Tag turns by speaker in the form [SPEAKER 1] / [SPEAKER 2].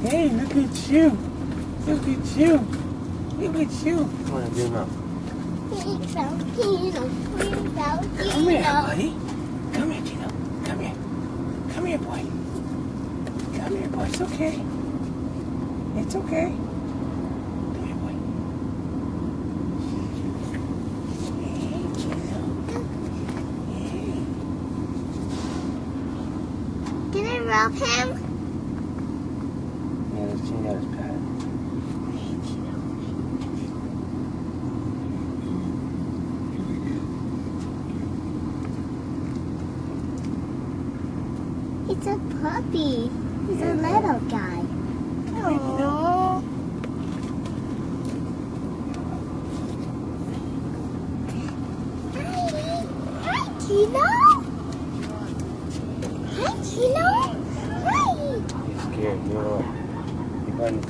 [SPEAKER 1] Hey, look at you. Look at you. Look at you. Come on, do now. Come here, buddy. Come here, Gino. Come here. Come here, boy. Come here, boy. It's okay. It's okay. Come here, boy. Hey, Gino. Hey.
[SPEAKER 2] Can I rub him?
[SPEAKER 1] Yeah, let's change out his pad.
[SPEAKER 2] It's a puppy. He's a little guy. Aww. Hi, Tino. Hi, Tino. Hi.
[SPEAKER 1] He's scared. You know what? He finds